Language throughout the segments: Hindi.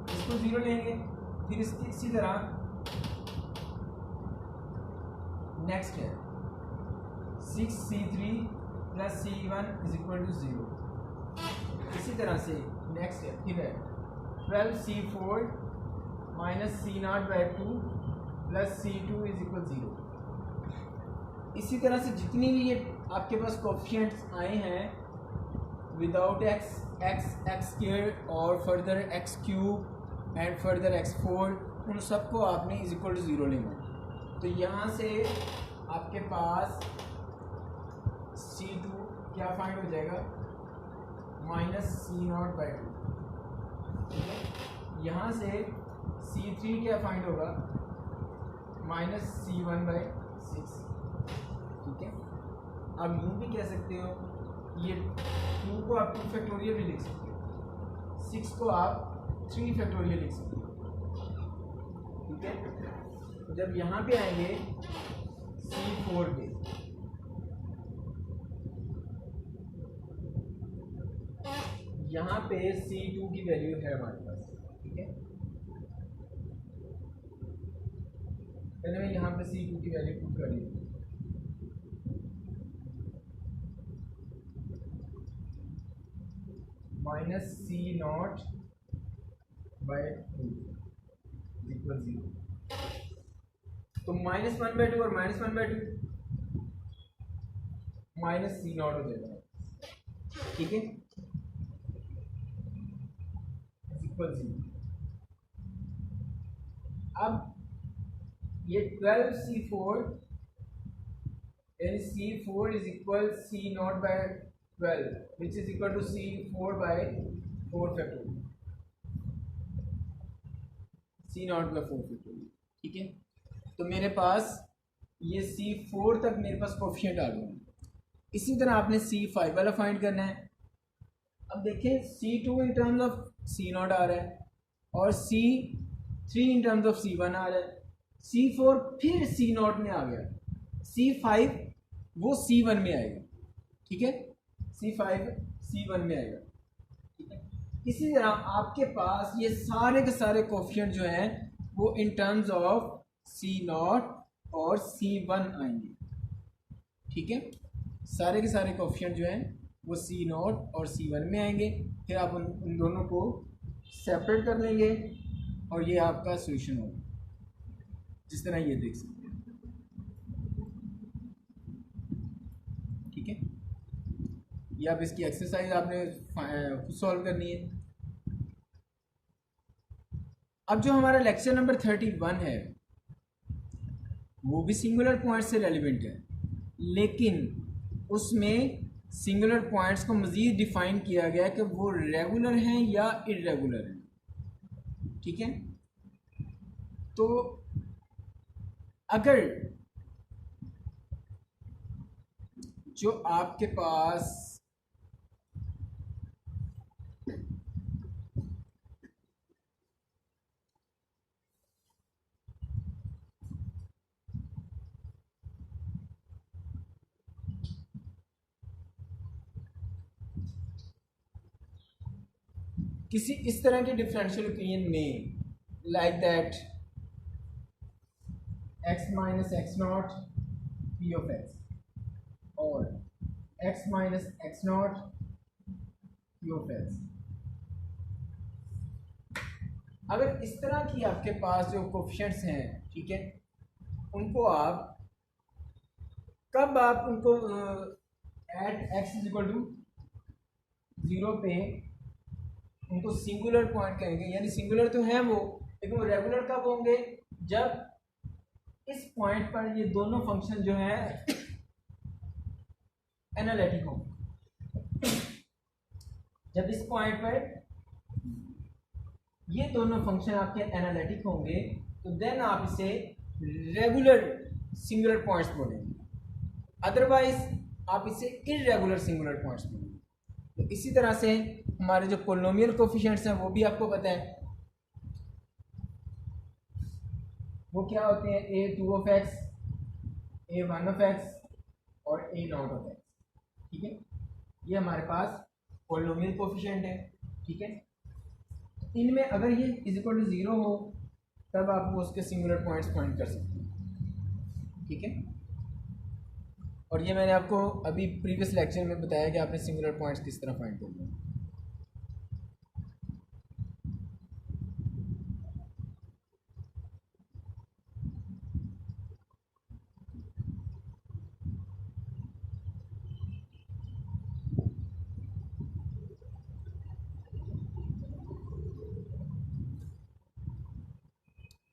इसको 0 लेंगे। फिर इसी तरह नेक्स्ट है 6c3 plus c1 is equal to 0। इसी तरह से नेक्स्ट है फिर है 12c4 minus c0 by 2 plus c2 is equal 0। इसी तरह से जितनी भी ये आपके पास कोफिशिएंट्स आए हैं विदाउट एक्स स्क्वायर और further x cube and further x4, उन सबको आपने इज इक्वल टू 0 लेना। तो यहाँ से आपके पास c2 क्या फाइंड हो जाएगा, माइनस c0 बाई 2। ठीक है, यहाँ से c3 क्या फाइंड होगा, माइनस c1 बाई 6। ठीक है, अब यूँ भी कह सकते हो, ये 2 को आप 2 फैक्टोरियल भी लिख सकते हो, 6 को आप 3 फैक्टोरियल लिख सकते हो। ठीक है, तो जब यहाँ पे आएंगे C4 पे, यहाँ पे C2 की वैल्यू है हमारे पास। ठीक है, पहले मैं यहाँ पे C2 की वैल्यू पुट कर ली, माइनस c0 बाई 2 इक्वल 0। तो -1/2 और -1/2 माइनस c0 हो जाएगा। ठीक है, इक्वल 0। अब ये 12c4 यानी c4 is equal c0 by 12 which is equal to c4 by 4 factorial, c0 by 4 factorial. ठीक है, तो मेरे पास ये c4 तक मेरे पास कोफिशिएंट आ गए। इसी तरह आपने c5 वाला फाइंड करना है। अब देखें c2 in terms of c0 आ रहा है और c3 in terms of c1 आ रहा है, c4 फिर c0 में आ गया, c5 वो c1 में आएगा। ठीक है, c5 c1 में आएगा। ठीक है, इसी तरह आपके पास ये सारे के सारे कोफिशिएंट जो हैं वो इन टर्म्स ऑफ c0 और c1 आएंगे। ठीक है, सारे के सारे कोफिशिएंट जो हैं वो c0 और c1 में आएंगे। फिर आप उन दोनों को सेपरेट कर लेंगे और ये आपका सॉल्यूशन होगा, जिस तरह ये देख सकते हैं। ठीक है, ये आप इसकी एक्सरसाइज आपने खुद सॉल्व करनी है। अब जो हमारा लेक्चर नंबर 31 है वो भी सिंगुलर पॉइंट से रेलिवेंट है, लेकिन उसमें सिंगुलर पॉइंट्स को मज़ीद डिफाइन किया गया है कि वो रेगुलर हैं या इरेगुलर हैं। ठीक है, तो अगर जो आपके पास किसी इस तरह के डिफरेंशियल इक्वेशन में like that x minus x not P of x और x minus x not P of x, अगर इस तरह की आपके पास जो कोफिशिएंट्स हैं, ठीक है, उनको आप कब आप उनको at x is equal to 0 पे उनको सिंगुलर पॉइंट कहेंगे, यानी सिंगुलर तो हैं वो, लेकिन वो रेगुलर कब होंगे, जब इस पॉइंट पर ये दोनों फंक्शन जो हैं एनालिटिक होंगे। जब इस पॉइंट पर ये दोनों फंक्शन आपके एनालिटिक होंगे तो देन आप इसे रेगुलर सिंगुलर पॉइंट्स बोलेंगे, अदरवाइज आप इसे इरेगुलर सिंगुलर पॉइंट्स बोलेंगे। तो इसी तरह से हमारे जो पोलिनोमियल कोफिशिएंट्स हैं वो भी आपको पता है, वो क्या होते हैं, a2 of x, a1 of x और a0 ऑफ x। ठीक है, ये हमारे पास पोलिनोमियल कोफिशिएंट है। ठीक है, इनमें अगर ये इज इक्वल टू 0 हो तब आप उसके सिंगुलर पॉइंट्स फाइंड कर सकते हैं, ठीक है। और ये मैंने आपको अभी प्रीवियस लेक्चर में बताया कि आपने सिंगुलर पॉइंट्स किस तरह फाइंड करने हैं।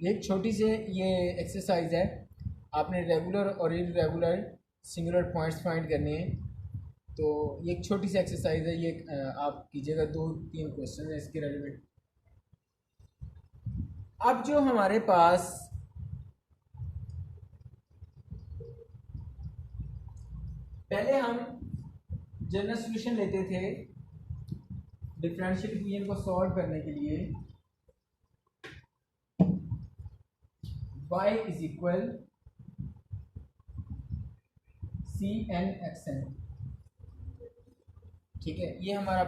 एक छोटी सी ये एक्सरसाइज है, आपने रेगुलर और इरेगुलर सिंगुलर पॉइंट्स फाइंड करने हैं। तो ये एक छोटी सी एक्सरसाइज है, ये आप कीजिएगा, 2-3 क्वेश्चन है इसके रेलिवेंट। अब जो हमारे पास पहले हम जनरल सॉल्यूशन लेते थे डिफरेंशियल इक्वेशन को सॉल्व करने के लिए, y is equal c N x n, ठीक है। ये हमारा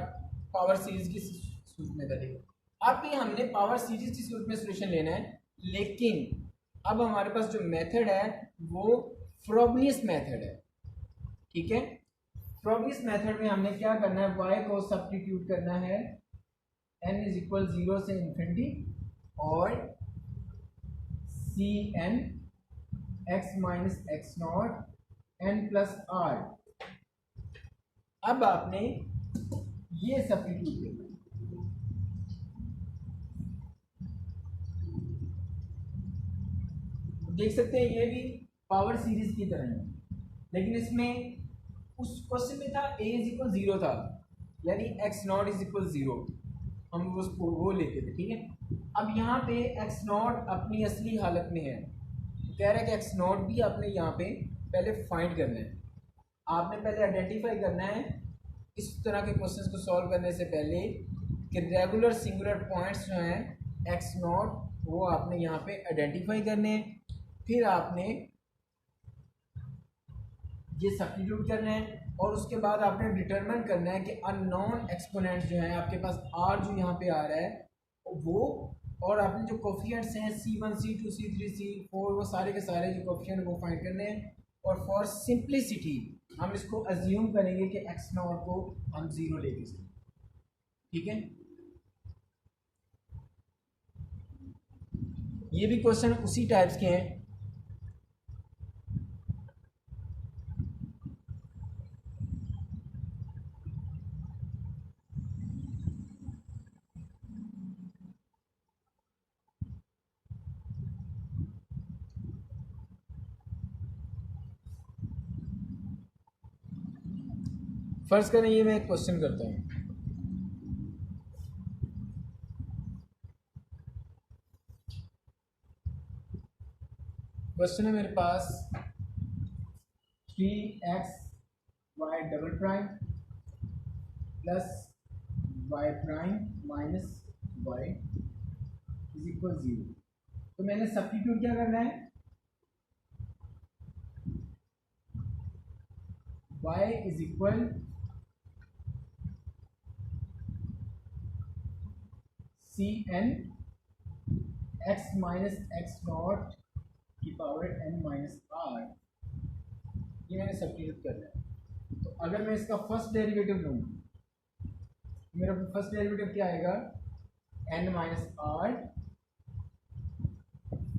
पावर सीरीज की सूरत में करेगा। अब भी हमने पावर सीरीज की सूरत में सॉल्यूशन लेना है, लेकिन अब हमारे पास जो मेथड है वो फ्रोबनियस मेथड है, ठीक है। फ्रोबनियस मेथड में हमने क्या करना है, y को सब्स्टिट्यूट करना है n इज इक्वल 0 से इन्फिनिटी और c N x minus x not n plus are. अब आपने ये सब्स्टिट्यूट करना है, देख सकते हैं ये भी पावर सीरीज की तरह है, लेकिन इसमें उस क्वेश्चन में था a इज इक्वल 0 था, यानी x नॉट इज इक्वल 0, हम उसको वो लेते थे, ठीक है। अब यहाँ पे x नॉट अपनी असली हालत में है, कह रहा है कि x नॉट भी आपने यहाँ पे पहले फाइंड करना है। आपने पहले आइडेंटिफाई करना है इस तरह के क्वेश्चंस को सॉल्व करने से पहले कि रेगुलर सिंगुलर पॉइंट्स जो हैं x नॉट वो आपने यहाँ पे आइडेंटिफाई करने हैं। फिर आपने ये सब्स्टिट्यूट करना है और उसके बाद आपने डिटरमिन करना है कि अननोन एक्सपोनेंट्स जो हैं आपके पास r जो यहाँ पे आ रहा है वो, और आपने जो कोफिशिएंट्स हैं C1 C2 C3 C4 वो सारे के सारे जो कोफिशिएंट वो फाइंड करने हैं। और फॉर सिंप्लिसिटी हम इसको अज्यूम करेंगे कि x नॉट को हम 0 लेके चलें, ठीक है। ये भी क्वेश्चन उसी टाइप्स के हैं। फर्ज करें ये मैं एक क्वेश्चन करता हूँ, क्वेश्चन है मेरे पास 3xy double prime plus y prime minus y is equal 0। तो मैंने सब्स्टिट्यूट क्या करना है, y is equal c N x minus x not की पावर n माइनस आर, ये मैंने सब्स्टिट्यूट करना है। तो अगर मैं इसका फर्स्ट डेरिवेटिव लूँ, मेरा फर्स्ट डेरिवेटिव क्या आएगा, n माइनस आर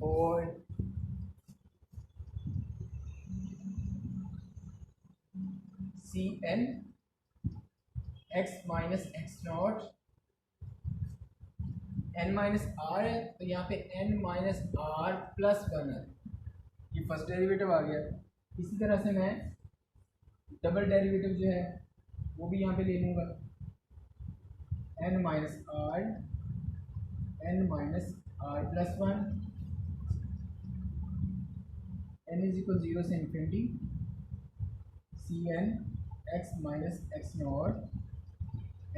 और c N x minus x not, n minus r है तो यहाँ पे n माइनस आर प्लस 1 है, ये फर्स्ट डेरिवेटिव आ गया। इसी तरह से मैं डबल डेरिवेटिव जो है वो भी यहाँ पे ले लूँगा, n minus are plus 1 n is equal 0 से infinity C N x minus x not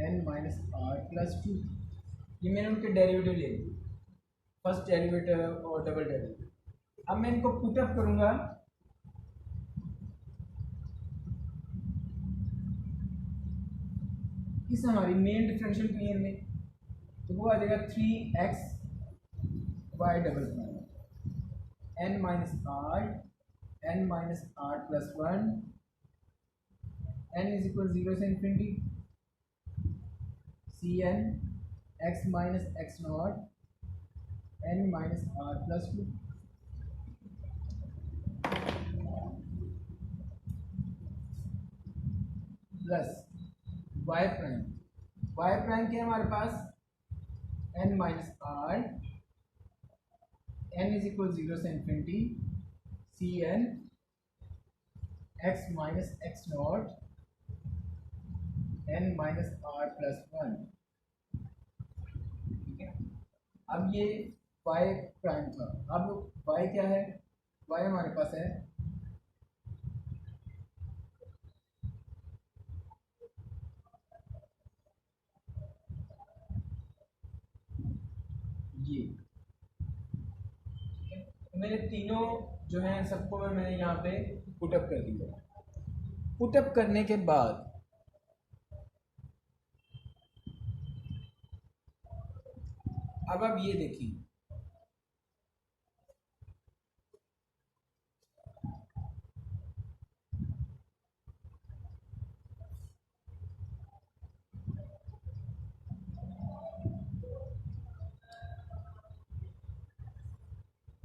n minus are plus 2। ये मैंने उनके डेरिवेटिव ले लिए, फर्स्ट डेरिवेटिव और डबल डेरिवेटिव। अब मैं इनको पुट अप करूंगा, इस हमारी मेन डिफरेंशियल इक्वेशन में तो वो आ जाएगा 3x Y double prime N minus are plus one N is equal zero से infinity C N x minus x not N minus are plus two plus Y prime क्या है हमारे पास N minus R N is equal zero से infinity C N x minus x not N minus are plus one. ठीक है, अब ये वाई प्राइम था। अब वाई क्या है, वाई हमारे पास है ये। ठीक है, तो मैंने तीनों जो हैं सबको मैंने यहाँ पे पुटअप कर दिया। पुटअप करने के बाद अब आप ये देखिए,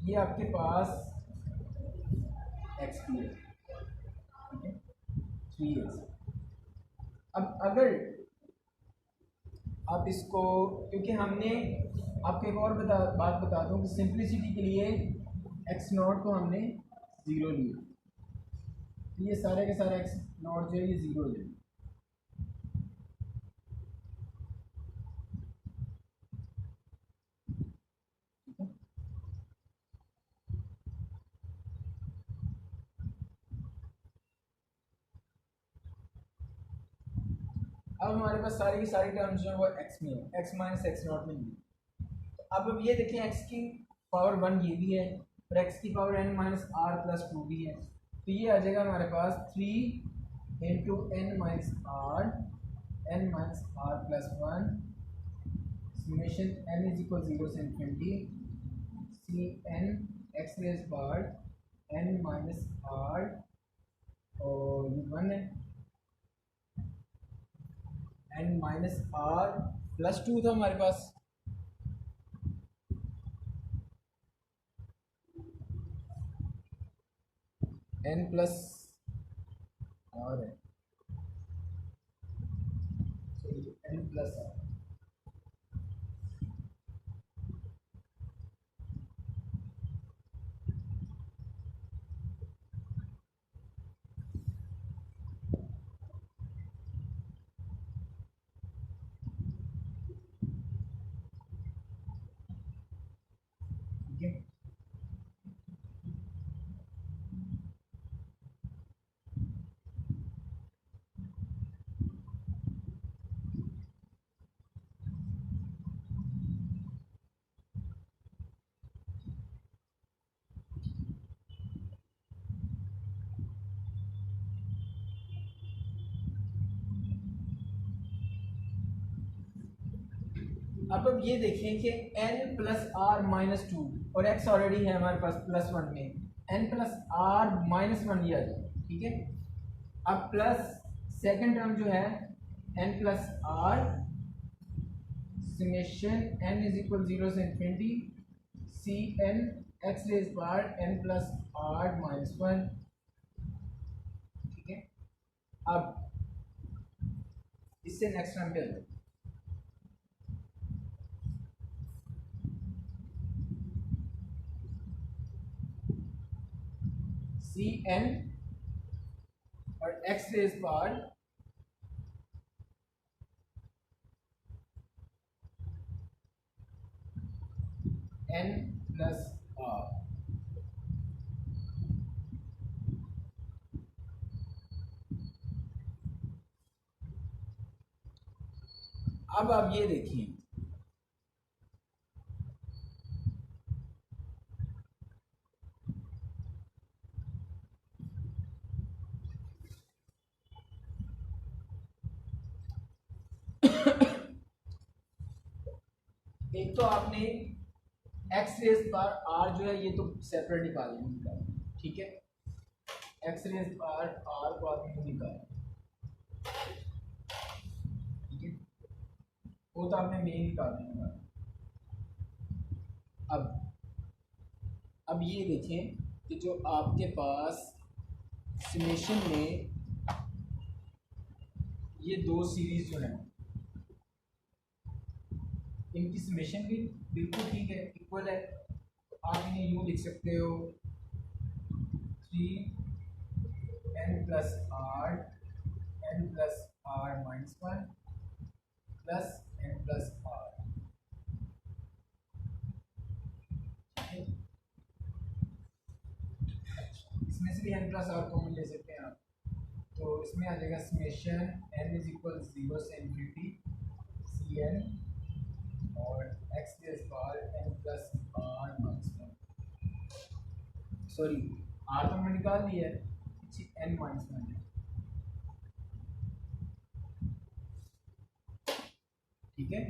ये आपके पास एक्स की है, ठीक है, 3x। अब अगर आप इसको, क्योंकि हमने आपको एक और बात बता दूं कि सिंप्लिसिटी के लिए एक्स नॉट को हमने ज़ीरो लिया, तो ये सारे के सारे एक्स नॉट जो है ये ज़ीरो हो जाएंगे। अब हमारे पास सारी की सारी टर्म्स जो है वो एक्स में है, एक्स माइनस एक्स नॉट में नहीं है। अब ये देखिए एक्स की पावर वन ये भी है और एक्स की power N minus are plus two भी है, तो ये आ जाएगा हमारे पास 3 × n minus are plus one summation n is equal zero से infinity C N x raise power n minus are और ये वन है N minus are plus two था हमारे पास, एन प्लस आर है, एन प्लस आर। ठीक है, अब ये देखें कि n plus are minus to और x ऑलरेडी है हमारे पास प्लस वन में, n plus are minus one ये आ जाए। ठीक है, अब प्लस सेकंड टर्म जो है n plus R summation n is equal zero से infinity C N x raise power n plus are minus one. ठीक है, अब इससे नेक्स्ट टर्म क्या है, सी एन और X raise power N plus are. अब आप ये देखिए, तो आपने एक्स रेज पर आर जो है ये तो सेपरेट निकालना, ठीक है। एक्स रेज पर आर को आपने निकाला, ठीक है, वो तो आपने मेन निकालना। अब ये देखें कि जो आपके पास समेशन में ये दो सीरीज जो है इनकी समेशन भी बिल्कुल ठीक है, इक्वल है। तो आप इन्हें यूँ लिख सकते हो 3n+r n+r - 1 प्लस n+r, इसमें से भी n+r कॉमन ले सकते हैं आप। तो इसमें आ जाएगा समेशन n = 0 से इन्फिनिटी Cn और x rays power n+r - 1, sorry r तो हमने निकाल दिया है, n - 1 है, ठीक है।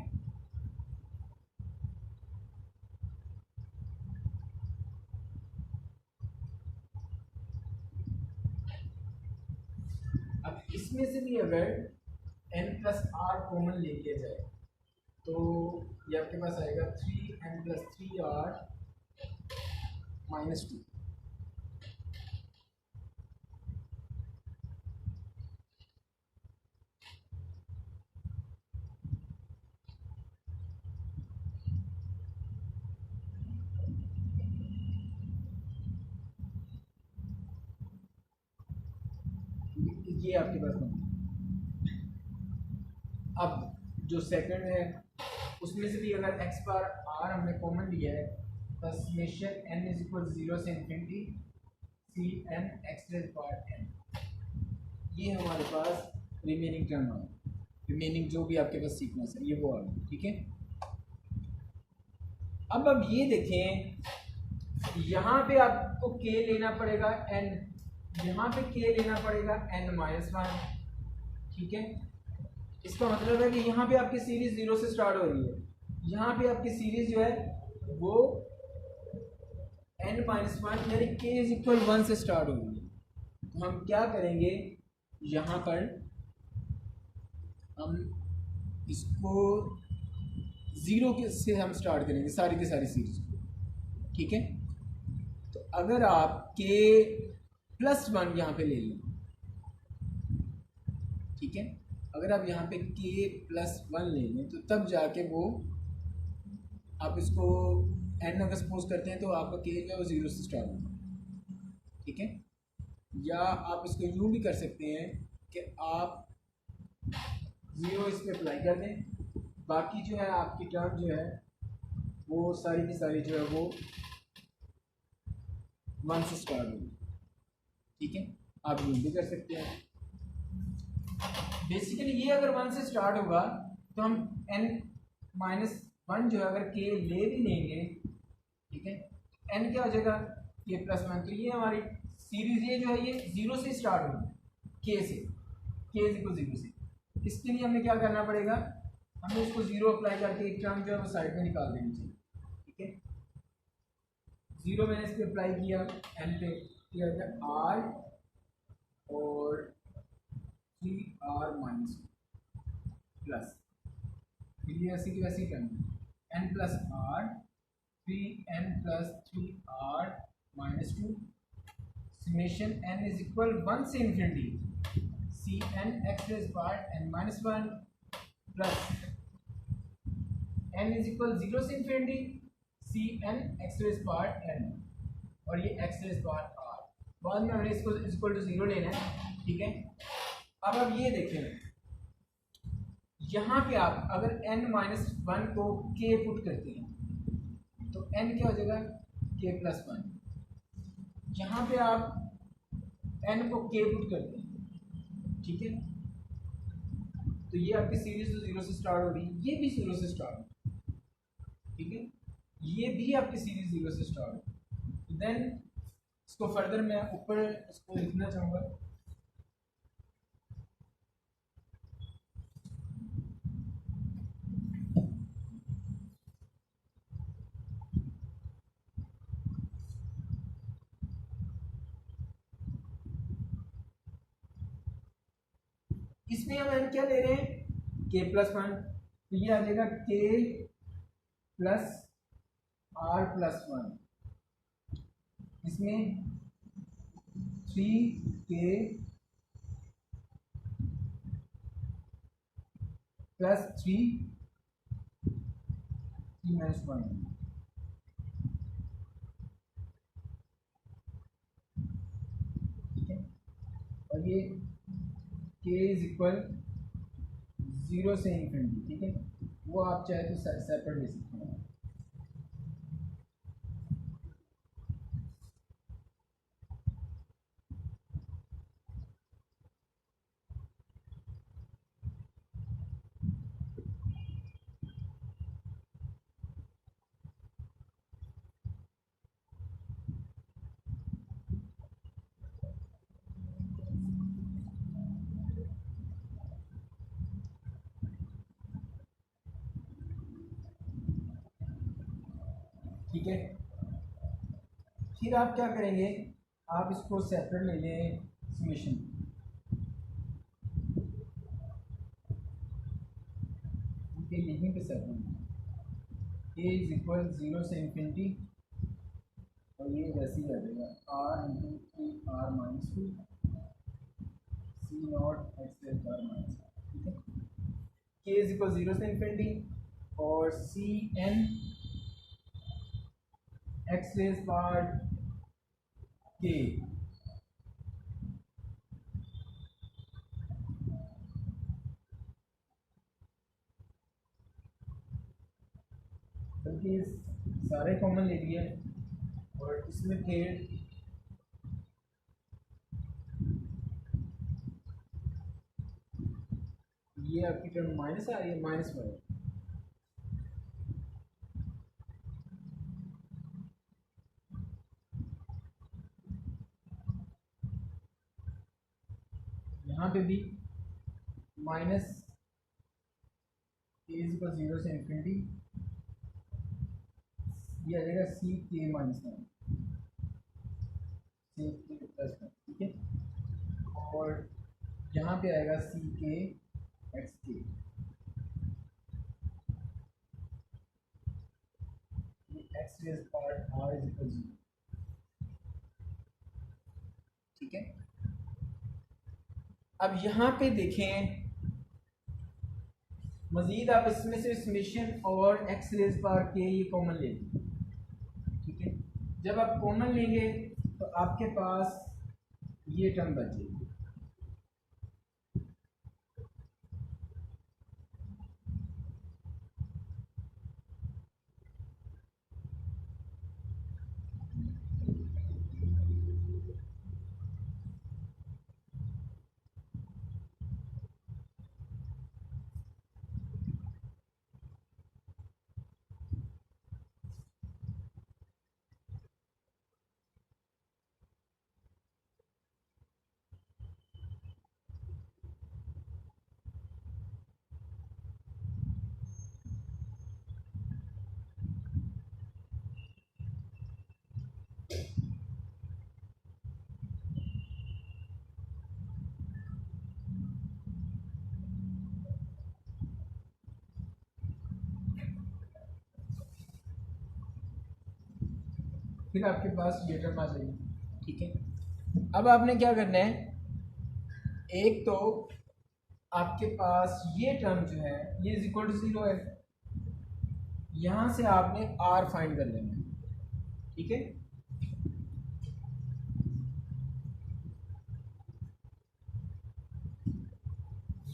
अब इसमें से भी अगर n+r कॉमन ले लिया जाए तो ये आपके पास आएगा 3n+3r - 2। ये आपके पास बना। अब जो सेकंड है उसमें से भी अगर x पर r हमने कॉमन लिया है तो समेशन n = 0 से infinity Cn x rays power n, ये हमारे पास रिमेनिंग टर्म है, रिमेनिंग जो भी आपके पास सीक्वेंस है ये वो आ गया, ठीक है। अब ये देखें यहाँ पे आपको k लेना पड़ेगा n, यहाँ पे k लेना पड़ेगा n-1, ठीक है। इसका मतलब है कि यहाँ पे आपकी सीरीज 0 से स्टार्ट हो रही है, यहाँ पे आपकी सीरीज जो है वो n-1 यानी k = 1 से स्टार्ट हो रही है। तो हम क्या करेंगे, यहाँ पर हम इसको 0 के से हम स्टार्ट करेंगे सारी की सारी सीरीज को, ठीक है। तो अगर आप k+1 यहाँ पे ले लें, ठीक है, अगर आप यहाँ पे k+1 ले लें तो तब जाके वो आप इसको n अगर सपोज करते हैं तो आपका k जो है वो 0 से स्टार्ट होगा, ठीक है। या आप इसको यूँ भी कर सकते हैं कि आप 0 इस पर अप्लाई कर दें, बाकी जो है आपकी टर्म जो है वो सारी की सारी जो है वो 1 से स्टार्ट होगी, ठीक है। आप यूँ भी कर सकते हैं। बेसिकली ये अगर 1 से स्टार्ट होगा तो हम n-1 जो है अगर k ले भी लेंगे, ठीक है, n क्या हो जाएगा k+1। तो ये हमारी सीरीज ये जो है ये 0 से स्टार्ट होगी, k से, k = 0 से। इसके लिए हमें क्या करना पड़ेगा, हमें इसको 0 अप्लाई करके एक टर्म जो है वो साइड में निकाल देनी चाहिए, ठीक है। 0 मैंने इस पर अप्लाई किया n पे, किया r और 3r - प्लस, फिर ये ऐसी की वैसी term n+r 3n+3r - 2 summation n = 1 से infinity Cn x rays power n-1 plus n = 0 से infinity Cn x rays power n और ये x रेज़ पावर r, बाद में हमने इसको = 0 लेना है, ठीक है। अब आप ये देखें यहाँ पे आप अगर n-1 को k पुट करते हैं तो n क्या हो जाएगा k+1, यहाँ पे आप n को k पुट करते हैं, ठीक है। तो ये आपकी सीरीज तो 0 से स्टार्ट हो रही है, ये भी 0 से स्टार्ट हो, ठीक है, ये भी आपकी सीरीज 0 से स्टार्ट हो। देन इसको फर्दर मैं ऊपर इसको लिखना चाहूँगा, इसमें हम n क्या ले रहे हैं, k प्लस वन, तो ये आ जाएगा k plus r plus one, इसमें 3k प्लस 3 माइनस वन, ठीक है। और ये k इज इक्वल 0 से इन्फिनिटी, ठीक है, वो आप चाहे तो सेपरेट ले सकते हैं। ठीक है, फिर आप क्या करेंगे, आप इसको सेपरेट ले लें समेशन, यहीं पे सेपरेट, ए इज इक्वल 0 से इन्फिनिटी, और ये वैसे ही आ जाएगा r into three r minus two c not x plus are minus, ठीक है। के इज इक्वल 0 से इन्फिनिटी और c N x raise power k, बल्कि सारे कॉमन ले लिए और इसमें फिर ये आपकी टर्म माइनस आ रही है, माइनस वन, यहाँ पे भी माइनस ए इज इक्वल 0 से इन्फिनिटी, ये आ जाएगा सी के minus one, C K plus one, ठीक है। और यहाँ पे आएगा सी k x k, x raise part r is equal 0, ठीक है। अब यहाँ पे देखें, मजीद आप इसमें से समेशन और एक्स रेज पावर के ये कॉमन ले लें, ठीक है। जब आप कॉमन लेंगे तो आपके पास ये टर्म बचेगी, फिर आपके पास ये टर्म आ जाएगी, ठीक है। अब आपने क्या करना है, एक तो आपके पास ये टर्म जो है ये इज इक्वल टू 0 है, यहाँ से आपने आर फाइंड कर लेना है, ठीक है।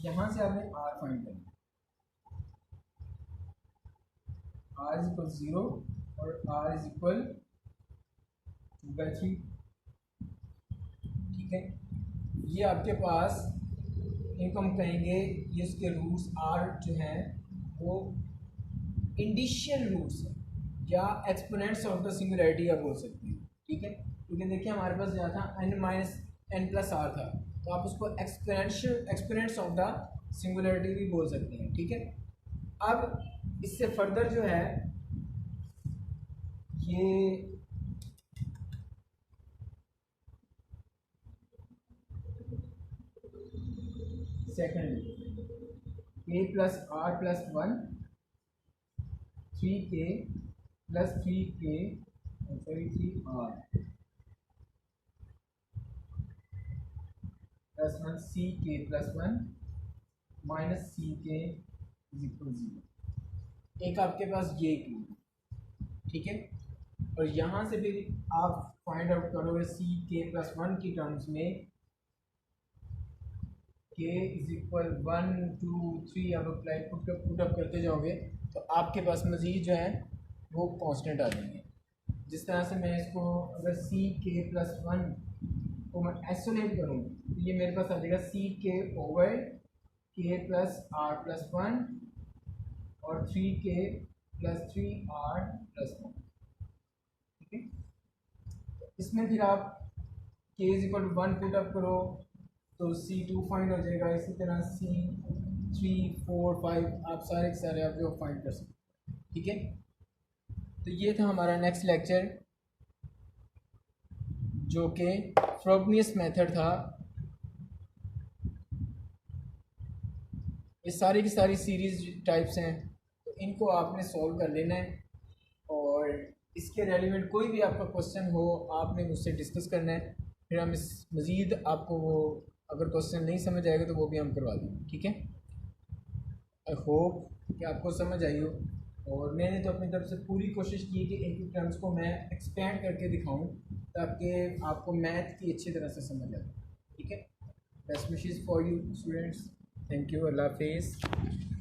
यहाँ से आपने आर फाइंड करना है, आर इज इक्वल 0 और आर इज इक्वल 2/3, ठीक है। ये आपके पास इनको हम कहेंगे, ये इसके रूट्स आर जो हैं वो इंडिशियल रूट्स हैं या एक्सपोनेंट्स ऑफ द सिंगुलैरिटी आप बोल सकते हैं, ठीक है। क्योंकि देखिए हमारे पास यहाँ था n माइनस n प्लस आर था, तो आप उसको एक्सपोनेंट्स ऑफ द सिंगुलैरिटी भी बोल सकते हैं, ठीक है। अब इससे फर्दर जो है ये second K plus R plus one, 3k plus 3k sorry 3r plus one, C K plus one minus सी के इज इक्वल 0। एक आपके पास ये इक्वेशन, ठीक है। और यहाँ से भी आप फाइंड आउट करोगे सी के प्लस वन की टर्म्स में के इज इक्वल 1 2 3, अब अप्लाई पुट अप करते जाओगे तो आपके पास मज़ीद जो है वो कांस्टेंट आ जाएंगे। जिस तरह से मैं इसको अगर सी के प्लस वन को मैं आइसोलेट करूँ तो ये मेरे पास आ जाएगा सी के ओवर के प्लस आर प्लस वन और 3k plus 3r plus one, ठीक है। इसमें फिर आप k is equal 1 put up करो तो C2 फाइंड हो जाएगा। इसी तरह C3 4 5 आप सारे के सारे आप जो फाइंड कर सकते हैं, ठीक है। तो ये था हमारा नेक्स्ट लेक्चर जो कि फ्रोबनियस मेथड था। ये सारी की सारी सीरीज टाइप्स हैं, तो इनको आपने सॉल्व कर लेना है और इसके रेलिवेंट कोई भी आपका क्वेश्चन हो आपने मुझसे डिस्कस करना है। फिर हम इस मज़ीद आपको वो अगर क्वेश्चन नहीं समझ आएगा तो वो भी हम करवा देंगे, ठीक है। आई होप कि आपको समझ आई हो और मैंने तो अपनी तरफ से पूरी कोशिश की कि एक एक टर्म्स को मैं एक्सपेंड करके दिखाऊं ताकि आपको मैथ की अच्छी तरह से समझ आए, ठीक है। Best wishes for you students, thank you, अल्लाह हाफिज़।